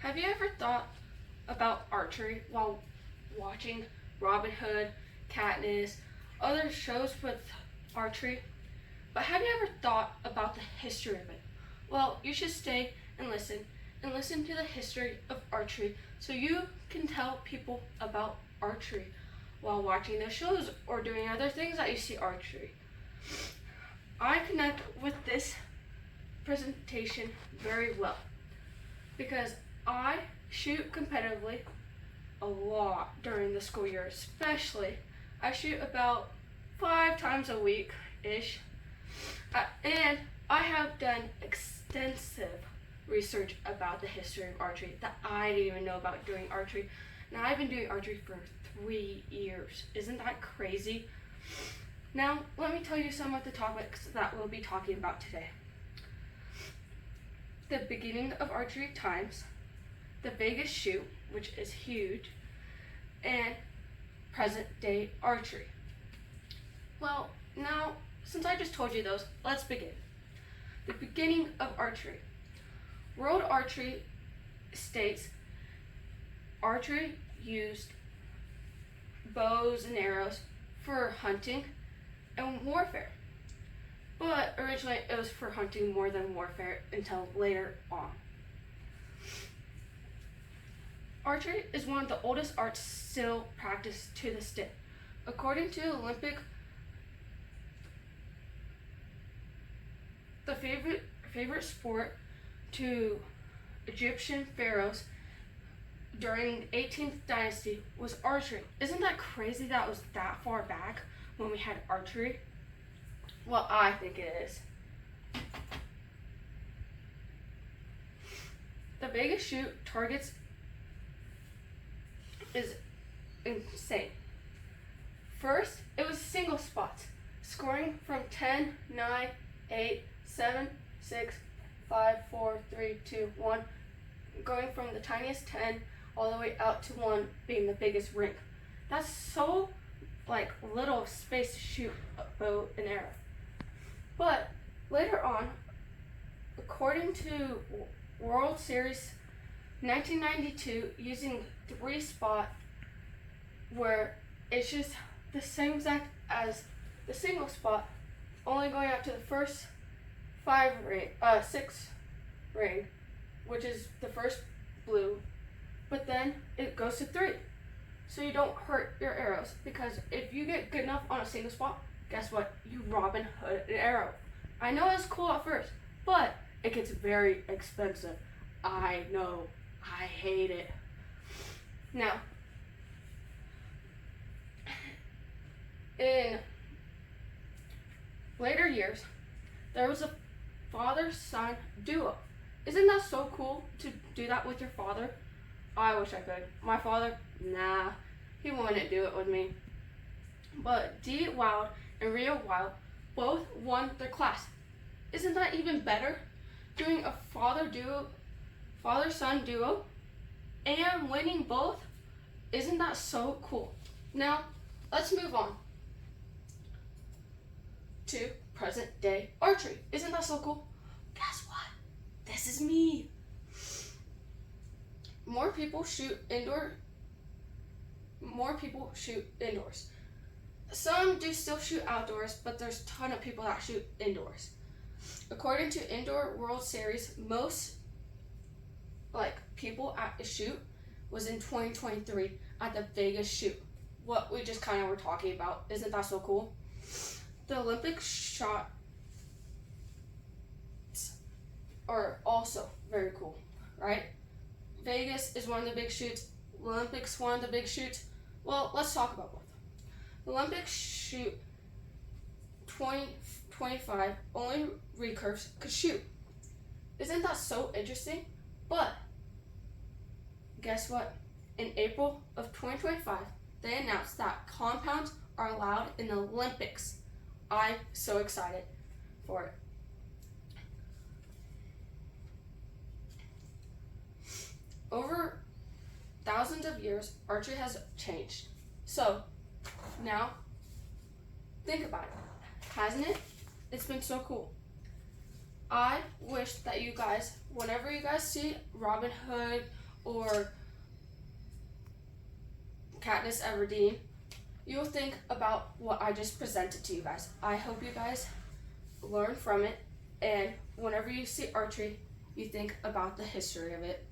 Have you ever thought about archery while watching Robin Hood, Katniss, other shows with archery? But have you ever thought about the history of it? Well, you should stay and listen to the history of archery so you can tell people about archery while watching those shows or doing other things that you see archery. I connect with this presentation very well because I shoot competitively a lot during the school year, especially. I shoot about 5 times a week ish. And I have done extensive research about the history of archery that I didn't even know about doing archery. Now, I've been doing archery for 3 years. Isn't that crazy? Now, let me tell you some of the topics that we'll be talking about today. The beginning of archery times, the Vegas shoot, which is huge, and present day archery. Well, now, since I just told you those, let's begin. The beginning of archery. World Archery states archery used bows and arrows for hunting and warfare. But originally it was for hunting more than warfare until later on. Archery is one of the oldest arts still practiced to this day. According to the favorite sport to Egyptian pharaohs during the 18th dynasty was archery. Isn't that crazy that was that far back when we had archery? Well, I think it is. The Vegas shoot targets is insane. First, it was single spots, scoring from 10, 9, 8, 7, 6, 5, 4, 3, 2, 1, going from the tiniest 10 all the way out to 1 being the biggest ring. That's so little space to shoot a bow and arrow. But later on, according to World Series 1992, using 3-spot, where it's just the same exact as the single spot, only going up to the first 6 ring, which is the first blue, but then it goes to 3. So you don't hurt your arrows, because if you get good enough on a single spot, guess what? You Robin Hood an arrow. I know it's cool at first, but it gets very expensive. I know. I hate it. Now, in later years, there was a father-son duo. Isn't that so cool to do that with your father? I wish I could. My father, nah, he wouldn't do it with me. But Dee Wild and Rio Wild both won their class. Isn't that even better? Doing a father-son duo and winning both? Isn't that so cool? Now, let's move on to present day archery. Isn't that so cool? Guess what? This is me. More people shoot indoors. Some do still shoot outdoors, but there's a ton of people that shoot indoors. According to Indoor World Series, most people at the shoot was in 2023 at the Vegas shoot. What we just kind of were talking about. Isn't that so cool? The Olympic shots are also very cool, right? Vegas is one of the big shoots. Olympics one of the big shoots. Well, let's talk about both. The Olympic shoot 2025 only recurves could shoot. Isn't that so interesting? But guess what? In April of 2025, they announced that compounds are allowed in the Olympics. I'm so excited for it. Over thousands of years, archery has changed. So now, think about it. Hasn't it? It's been so cool. I wish that you guys, whenever you guys see Robin Hood or Katniss Everdeen, you'll think about what I just presented to you guys. I hope you guys learn from it, and whenever you see archery, you think about the history of it.